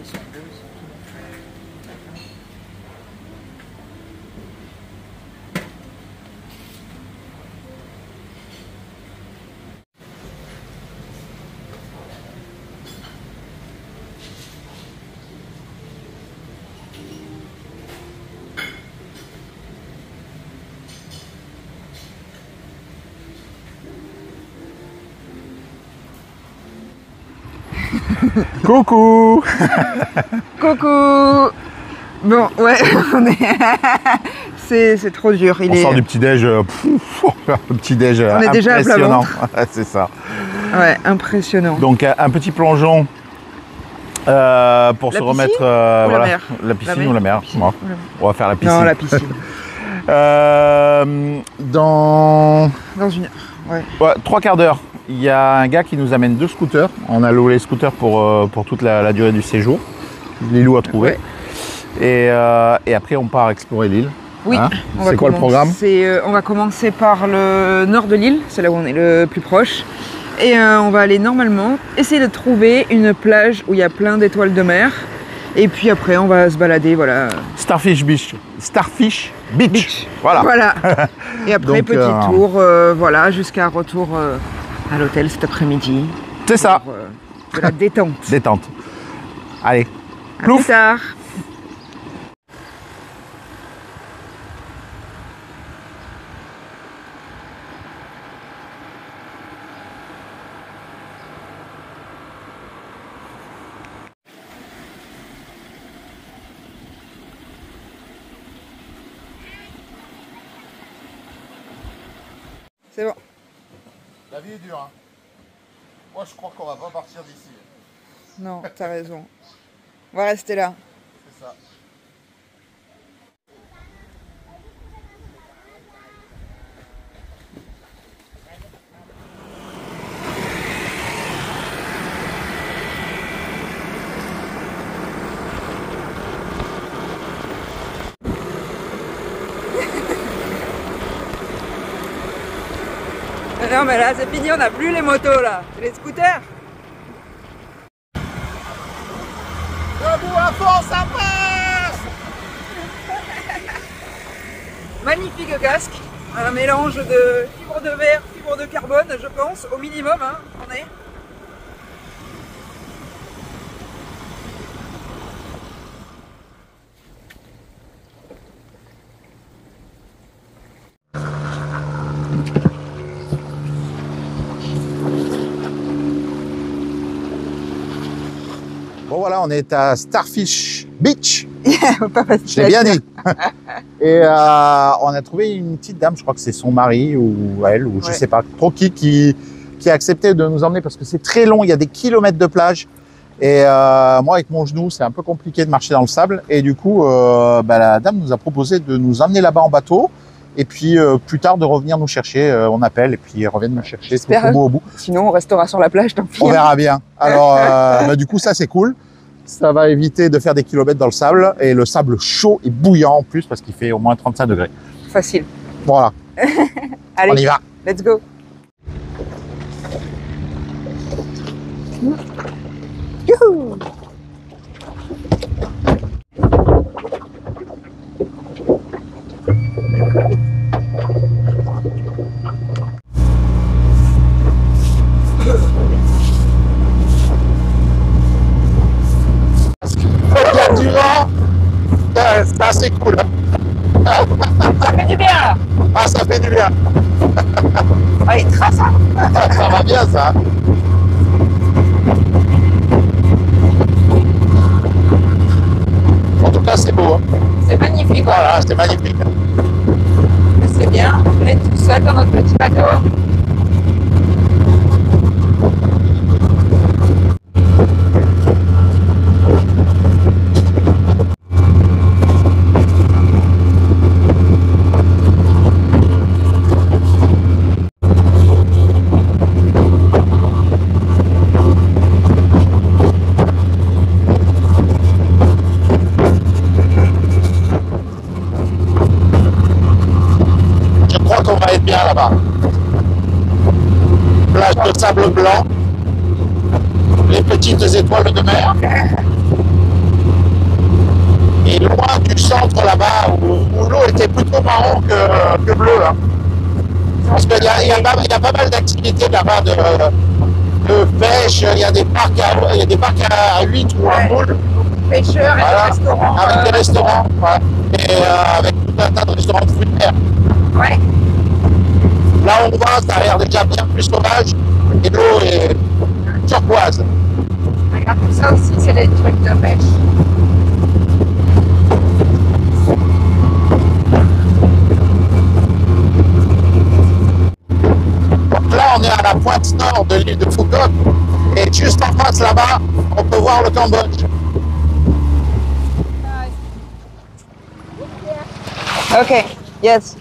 ils sont bleus aussi. Coucou. Coucou. Bon, ouais, on est... c'est trop dur. On sort du petit-déj, le petit-déj On est déjà à plat impressionnant. ventre. C'est ça. Ouais, impressionnant. Donc un petit plongeon pour La se piscine remettre... ou la voilà, mer? la piscine La ou la mer. piscine. Bon, on va faire la piscine. Non, la piscine. Dans Dans une heure, ouais. 3 quarts d'heure, il y a un gars qui nous amène 2 scooters. On a loué les scooters pour toute la durée du séjour. Lilou a trouvé. Ouais. Et après, on part explorer l'île. Oui, Hein, on va c'est quoi le programme? On va commencer par le nord de l'île, c'est là où on est le plus proche. Et on va aller normalement essayer de trouver une plage où il y a plein d'étoiles de mer. Et puis après, on va se balader, voilà. Starfish Beach. Starfish Beach. Voilà. Voilà. Et après, Donc, petit tour, voilà, jusqu'à retour à l'hôtel cet après-midi. C'est ça. Pour, de la détente. Détente. Allez. À plus tard. C'est bon. La vie est dure. Hein. Moi, je crois qu'on va pas partir d'ici. Non, t'as raison. On va rester là. C'est ça. Non mais là c'est fini, on n'a plus les motos là, c'est les scooters. Debout à fond, ça passe. Magnifique casque, un mélange de fibre de verre, fibre de carbone je pense, au minimum hein, on est. Bon voilà, on est à Starfish Beach. Pas facile. Je l'ai bien dit. Et on a trouvé une petite dame, je crois que c'est son mari ou elle, ou je sais pas trop qui a accepté de nous emmener parce que c'est très long, il y a des kilomètres de plage. Et moi, avec mon genou, c'est un peu compliqué de marcher dans le sable. Et du coup, la dame nous a proposé de nous emmener là-bas en bateau. Et puis plus tard de revenir nous chercher, on appelle et puis ils reviennent nous chercher au bout. Sinon on restera sur la plage, tant pis. On verra bien. Alors du coup ça c'est cool. Ça va éviter de faire des kilomètres dans le sable et le sable chaud et bouillant en plus parce qu'il fait au moins 35 degrés. Facile. Voilà. Allez, on y va. Let's go. Youhou. Il y a du vent. C'est assez cool. Ça fait du bien là. Ah ça fait du bien. Allez, trace ça. Ça va bien ça. En tout cas c'est beau. Hein. C'est magnifique. Voilà, c'est magnifique. C'est bien, on est tout seul dans notre petit bateau. On va être bien là-bas. Plage de sable blanc, les petites étoiles de mer. il y a pas mal d'activités là-bas de pêche. Il y a des parcs à huîtres ou à moules. Pêcheurs et Voilà, des restaurants. avec des restaurants, ouais. Et avec tout un tas de restaurants de fruits de mer. Ouais. Là on voit, ça a l'air déjà bien plus sauvage et l'eau est turquoise. Regarde, ça aussi, c'est des trucs de pêche. Donc là, on est à la pointe nord de l'île de Phuket et juste en face là-bas, on peut voir le Cambodge. Ok, yes.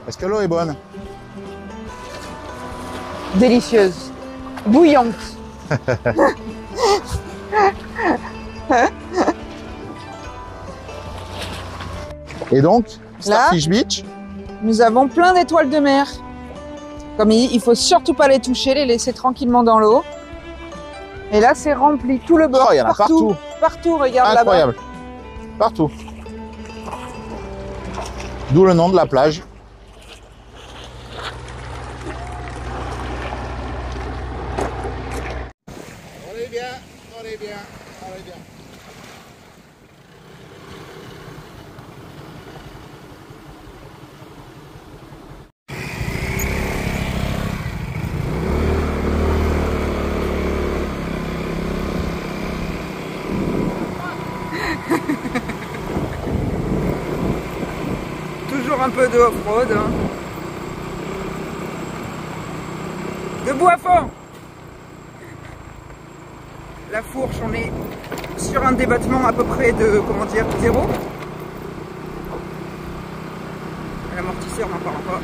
Est-ce que l'eau est bonne? Délicieuse. Bouillante. Et donc, Là, Starfish Beach, nous avons plein d'étoiles de mer. Comme il faut surtout pas les toucher, les laisser tranquillement dans l'eau. Et là, c'est rempli, tout le bord. oh, il y en a partout. Partout, regarde là-bas. Incroyable. Partout. D'où le nom de la plage. On est bien, on est bien, on est bien. Toujours un peu de off-road. Hein. Debout à fond. La fourche, on est sur un débattement à peu près de, comment dire, 0. L'amortisseur n'en parle pas.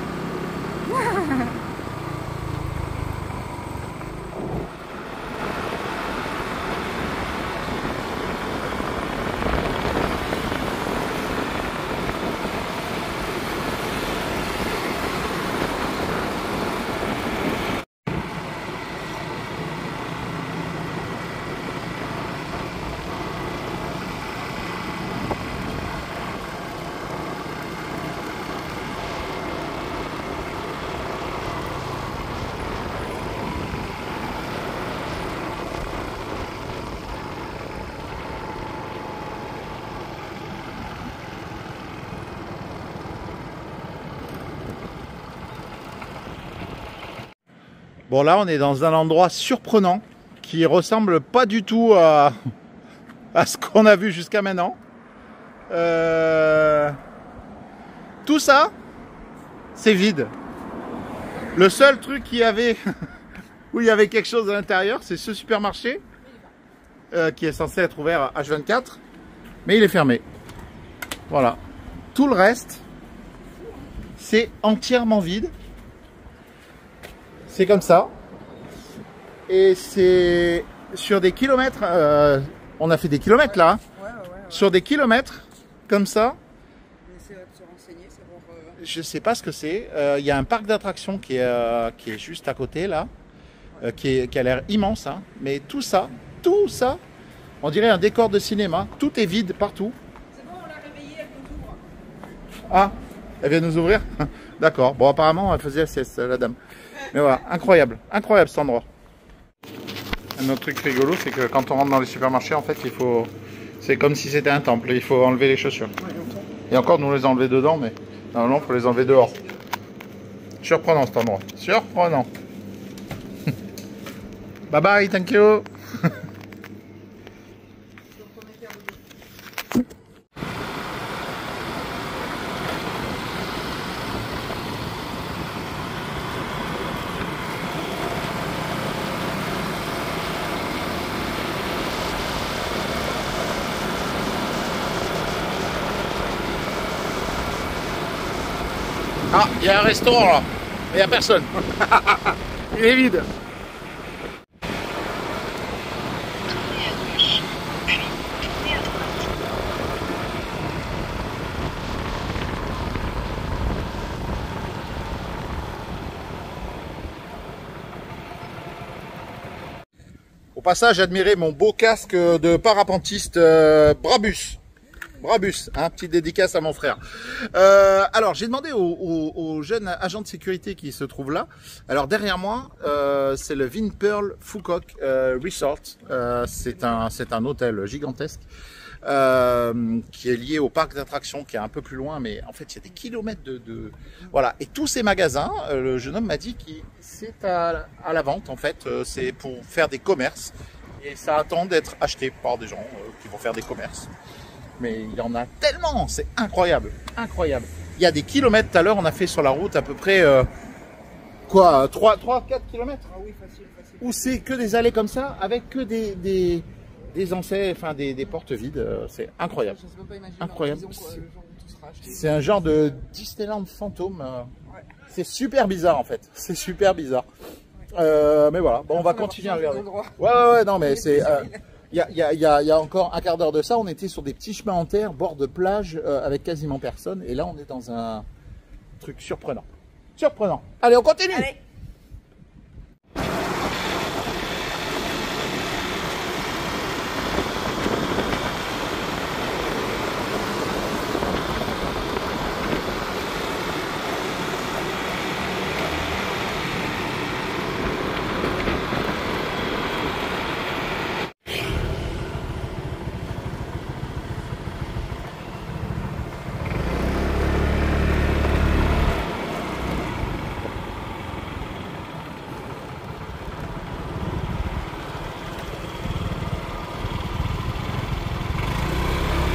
Bon, là, on est dans un endroit surprenant qui ressemble pas du tout à ce qu'on a vu jusqu'à maintenant. Tout ça, c'est vide. Le seul truc qu'il y avait, où il y avait quelque chose à l'intérieur, c'est ce supermarché qui est censé être ouvert H24, mais il est fermé. Voilà. Tout le reste, c'est entièrement vide. C'est comme ça. Et c'est sur des kilomètres. On a fait des kilomètres là. Ouais. Sur des kilomètres, comme ça. Je sais pas ce que c'est. Il y a un parc d'attractions qui est juste à côté là. Qui a l'air immense. Hein. Mais tout ça, on dirait un décor de cinéma. Tout est vide partout. C'est bon, on l'a réveillée, elle nous ouvre. Ah, elle vient nous ouvrir. D'accord. Bon, apparemment, elle faisait la sieste, la dame. Mais voilà, incroyable cet endroit. Un autre truc rigolo, c'est que quand on rentre dans les supermarchés, en fait, c'est comme si c'était un temple. Il faut enlever les chaussures. Et encore, nous les enlever dedans, mais normalement, il faut les enlever dehors. Surprenant cet endroit. Surprenant. Bye bye, thank you. Ah, il y a un restaurant là, il n'y a personne. Il est vide. Au passage, admirez mon beau casque de parapentiste Brabus. Brabus, hein, petite dédicace à mon frère. Alors, j'ai demandé au jeune agent de sécurité qui se trouve là. Alors, derrière moi, c'est le Vinpearl Phuket Resort. C'est un hôtel gigantesque qui est lié au parc d'attractions qui est un peu plus loin. Mais en fait, il y a des kilomètres de... Voilà. Et tous ces magasins, le jeune homme m'a dit que c'est à la vente, en fait. C'est pour faire des commerces. Et ça attend d'être acheté par des gens qui vont faire des commerces. Mais il y en a tellement, c'est incroyable, incroyable. Il y a des kilomètres, tout à l'heure on a fait sur la route à peu près, 3-4 kilomètres. Ah oui, facile. Où c'est que des allées comme ça, avec que des enseignes, enfin des portes vides, c'est incroyable. Je sais même pas imaginer incroyable. C'est C'est un genre de Disneyland fantôme. Ouais. C'est super bizarre en fait, c'est super bizarre. Mais voilà, bon, on va continuer à regarder. Ouais, non mais c'est... Il y a encore un quart d'heure de ça, on était sur des petits chemins en terre, bord de plage, avec quasiment personne. Et là, on est dans un truc surprenant. Surprenant. Allez, on continue. Allez.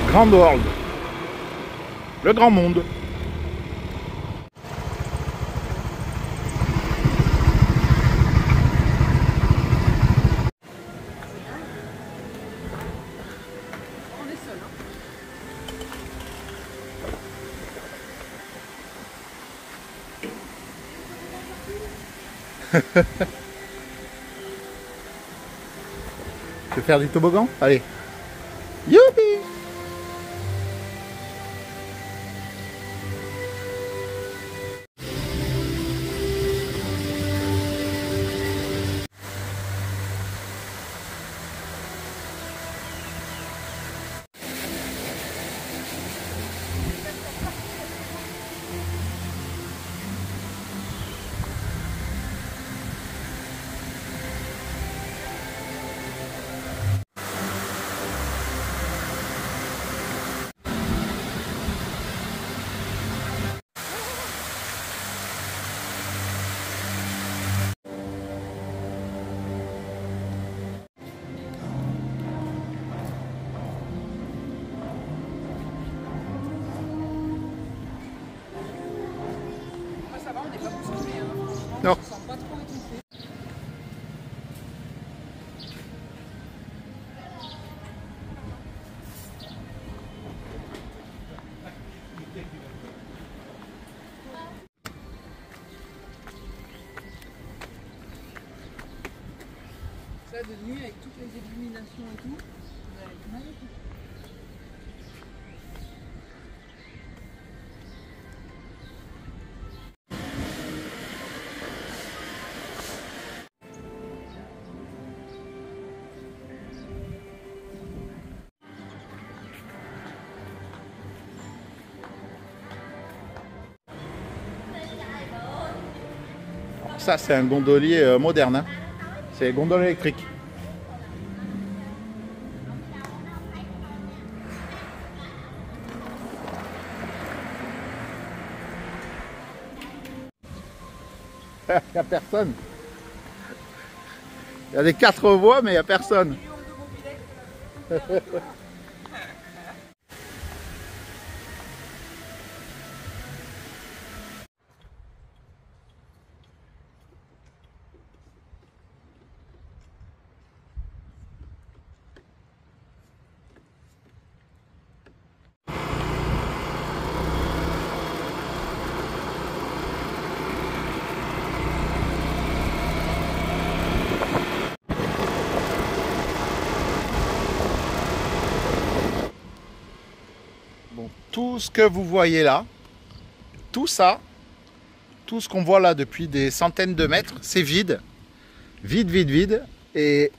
Grand World, le grand monde. On est seul, hein. Tu veux faire du toboggan? Allez. Youpi! Non. Ça de nuit avec toutes les illuminations et tout, c'est magnifique. Ça, c'est un gondolier moderne. Hein. C'est gondole électrique. Il n'y a personne. Il y a des 4 voies, mais il n'y a personne. Bon, tout ce que vous voyez là, tout ça, tout ce qu'on voit là depuis des centaines de mètres, c'est vide. Vide, vide, vide. Et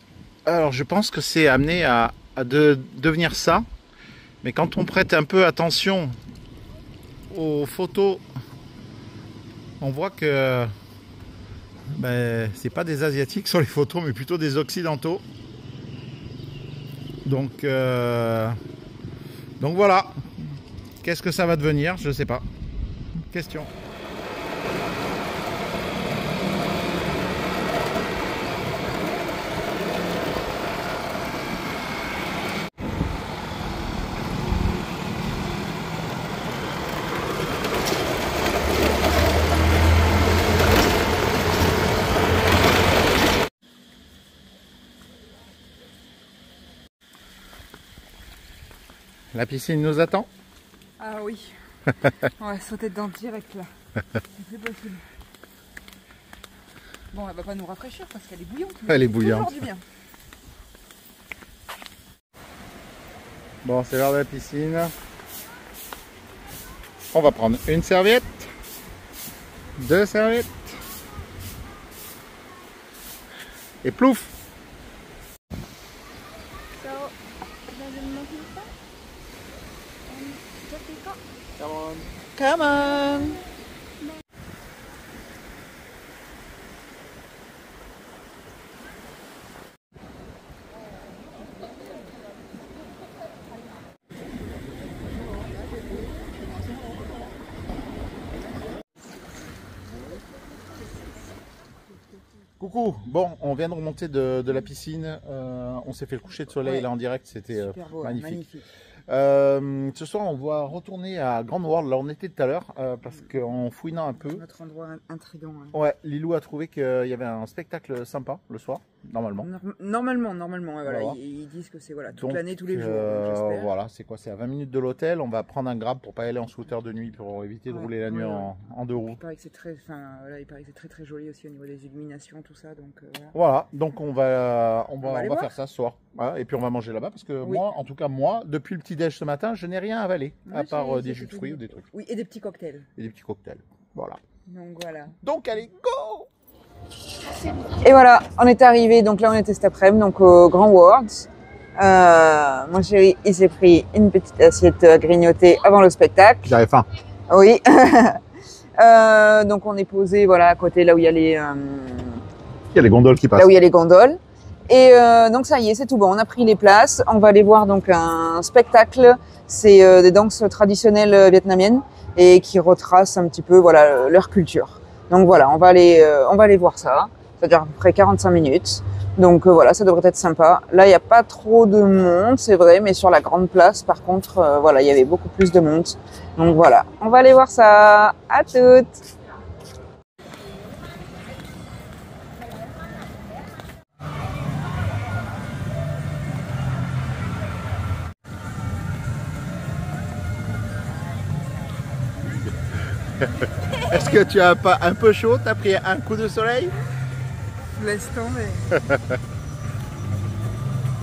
alors je pense que c'est amené à devenir ça. Mais quand on prête un peu attention aux photos, on voit que ben, c'est pas des Asiatiques sur les photos, mais plutôt des Occidentaux. Donc voilà. Qu'est-ce que ça va devenir? Je ne sais pas. Question. La piscine nous attend? Ah oui. On va sauter dedans direct là. C'est possible. Bon, elle va pas nous rafraîchir parce qu'elle est bouillante. Elle est bouillante. Du bien. Bon, c'est l'heure de la piscine. On va prendre une serviette, 2 serviettes et plouf. So, doesn't make you fat? And just pick up. Come on. Come on. Coucou, bon, on vient de remonter de la piscine, on s'est fait le coucher de soleil Ouais. là en direct, c'était Beau, magnifique. Ce soir on va retourner à Grand World, là on était tout à l'heure, parce qu'en fouinant un peu, Notre endroit intriguant. Hein. ouais, Lilou a trouvé qu'il y avait un spectacle sympa le soir, normalement. Normalement, ouais, voilà. Voilà. Ils disent que c'est voilà, toute Donc, l'année, tous les jours. Donc, j'espère. voilà, c'est quoi? C'est à 20 minutes de l'hôtel. On va prendre un Grab pour pas aller en scooter de nuit pour éviter de Ouais, rouler la nuit ouais, en 2 roues. Il paraît que c'est très, voilà, il paraît que c'est très très joli aussi au niveau des illuminations, tout ça. Donc voilà. Voilà, donc on va aller voir. faire ça ce soir. Voilà, et puis on va manger là-bas parce que Oui. moi, en tout cas moi, depuis le petit déj ce matin, je n'ai rien avalé Moi, à part j'ai des jus de tout fruits dit. ou des trucs Oui, et des petits cocktails. et des petits cocktails. Voilà. Donc voilà. Donc allez, go! Et voilà, on est arrivé. Donc là, on était cet après-midi, donc au Grand World. Mon chéri, il s'est pris une petite assiette grignotée avant le spectacle. J'avais faim. Oui. Donc on est posé, voilà, à côté là où il y a les, Il y a les gondoles qui passent. là où il y a les gondoles. Et donc ça y est, c'est tout bon. On a pris les places. On va aller voir donc un spectacle. C'est des danses traditionnelles vietnamiennes et qui retracent un petit peu voilà leur culture. Donc voilà, on va aller voir ça. Ça dure à peu près 45 minutes. Donc voilà, ça devrait être sympa. Là, il n'y a pas trop de monde, c'est vrai, mais sur la grande place, par contre, voilà, il y avait beaucoup plus de monde. Donc voilà, on va aller voir ça. À toutes. Est-ce que tu as pas un peu chaud? T'as pris un coup de soleil? Laisse tomber.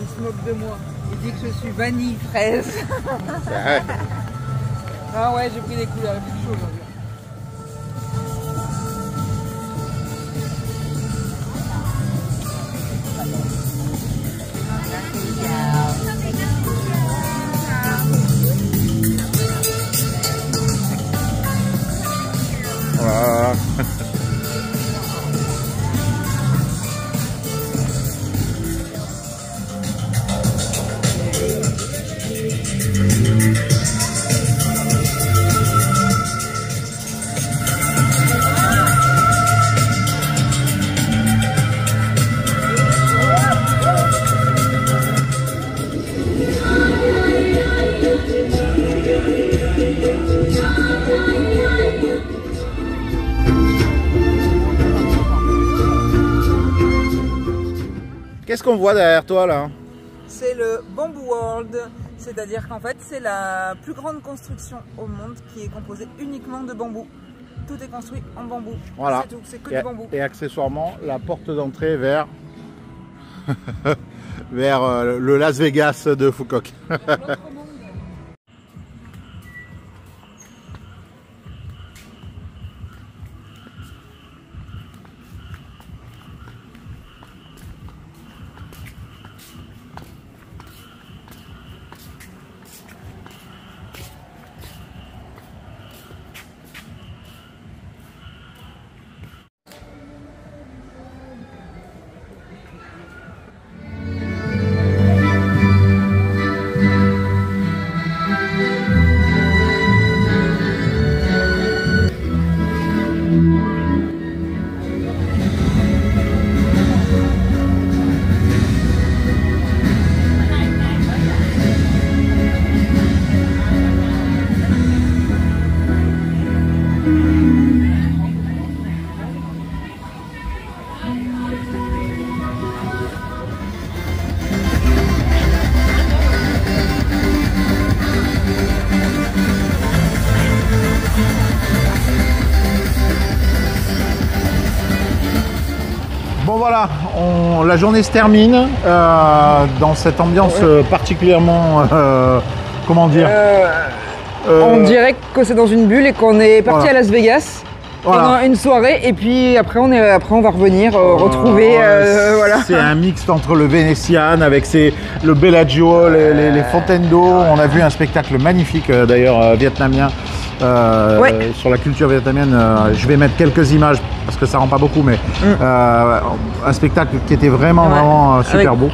Il se moque de moi. Il dit que je suis vanille fraise. Ah ouais, j'ai pris des couleurs, il fait chaud aujourd'hui. Voilà. Qu'est-ce qu'on voit derrière toi là? C'est le Bamboo World, c'est-à-dire qu'en fait c'est la plus grande construction au monde qui est composée uniquement de bambou. Tout est construit en bambou. Voilà. C'est tout, c'est que du bambou. Et accessoirement la porte d'entrée vers vers le Las Vegas de Foucault. Bon voilà, la journée se termine dans cette ambiance particulièrement, comment dire, On dirait que c'est dans une bulle et qu'on est parti Voilà. à Las Vegas Voilà. pendant une soirée et puis après on va revenir retrouver voilà. C'est un mixte entre le Venetian avec le Bellagio, les fontaines d'eau. On a vu un spectacle magnifique d'ailleurs vietnamien sur la culture vietnamienne. Je vais mettre quelques images parce que ça rend pas beaucoup, mais un spectacle qui était vraiment super Avec beau.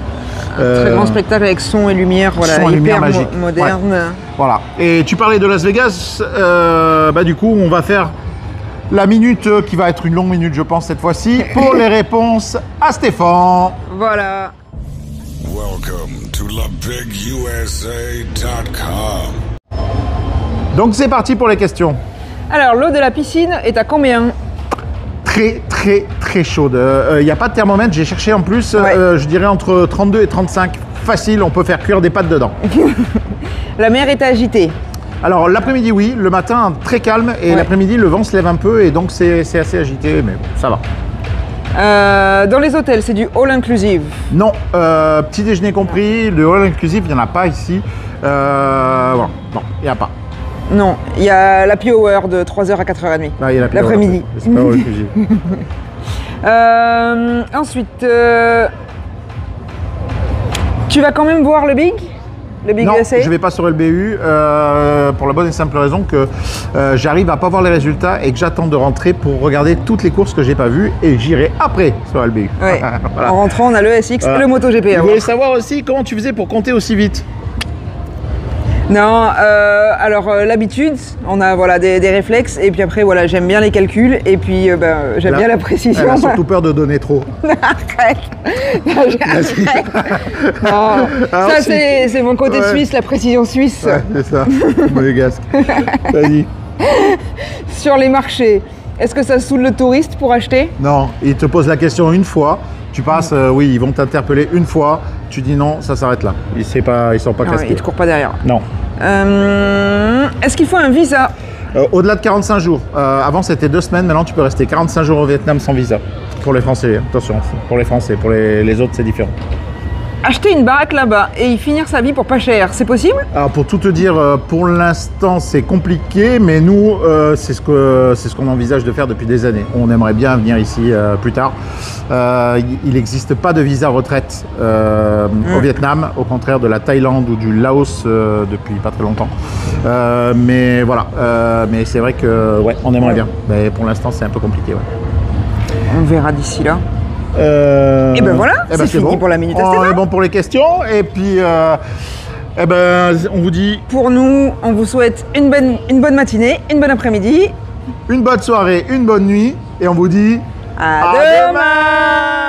Très grand spectacle avec son et lumière, voilà, son et lumière hyper magique. moderne. Ouais. Voilà. Et tu parlais de Las Vegas, du coup on va faire la minute qui va être une longue minute je pense cette fois-ci pour les réponses à Stéphane. Voilà. Welcome to LaBigUSA.com. Donc c'est parti pour les questions. Alors l'eau de la piscine est à combien? Très très très chaude. Il n'y a pas de thermomètre, j'ai cherché en plus, Ouais. je dirais entre 32 et 35. Facile, on peut faire cuire des pâtes dedans. La mer est agitée. Alors l'après-midi oui, le matin très calme et Ouais. l'après-midi le vent se lève un peu et donc c'est assez agité mais bon, ça va. Dans les hôtels, c'est du all inclusive. Non, petit déjeuner compris, le all inclusive, il n'y en a pas ici. Voilà. Non, il n'y a pas. Non, il y a l'happy hour de 3h à 4h30. Ah, il y a l'après-midi. C'est pas all inclusive. Ensuite, tu vas quand même voir le Big Non, USA? je vais pas sur LBU pour la bonne et simple raison que j'arrive à pas voir les résultats et que j'attends de rentrer pour regarder toutes les courses que j'ai pas vues et j'irai après sur LBU. Ouais. Voilà. En rentrant, on a le SX Voilà. et le MotoGP. à Je voir. voulais savoir aussi comment tu faisais pour compter aussi vite. Non, alors l'habitude, on a voilà, des réflexes et puis après voilà, j'aime bien les calculs et puis j'aime bien la précision. Elle a surtout peur de donner trop. Arrête. Non, arrête. Non, Alors, ça si. c'est mon côté Ouais. suisse, la précision suisse. Ouais, c'est ça, monégasque. Vas-y. Sur les marchés, est-ce que ça saoule le touriste pour acheter? Non, ils te posent la question une fois, tu passes, oui, ils vont t'interpeller une fois, tu dis non, ça s'arrête là. Ils sont pas Non, casse-pieds. ils te courent pas derrière. Non. Est-ce qu'il faut un visa? Au-delà de 45 jours. Avant, c'était 2 semaines. Maintenant, tu peux rester 45 jours au Vietnam sans visa. Pour les Français, attention. Pour les Français. Pour les autres, c'est différent. Acheter une baraque là-bas et y finir sa vie pour pas cher, c'est possible? Alors, pour tout te dire, pour l'instant, c'est compliqué. Mais nous, c'est ce qu'on envisage de faire depuis des années. On aimerait bien venir ici plus tard. Il n'existe pas de visa retraite au Vietnam, au contraire de la Thaïlande ou du Laos depuis pas très longtemps. Mais voilà, mais c'est vrai que ouais, on aimerait bien. Mais pour l'instant, c'est un peu compliqué. Ouais. On verra d'ici là. Et ben voilà, c'est fini bon. pour la Minute On Esteva. est bon pour les questions. Et puis, on vous dit Pour nous, on vous souhaite une bonne matinée, une bonne après-midi. une bonne soirée, une bonne nuit. Et on vous dit À demain.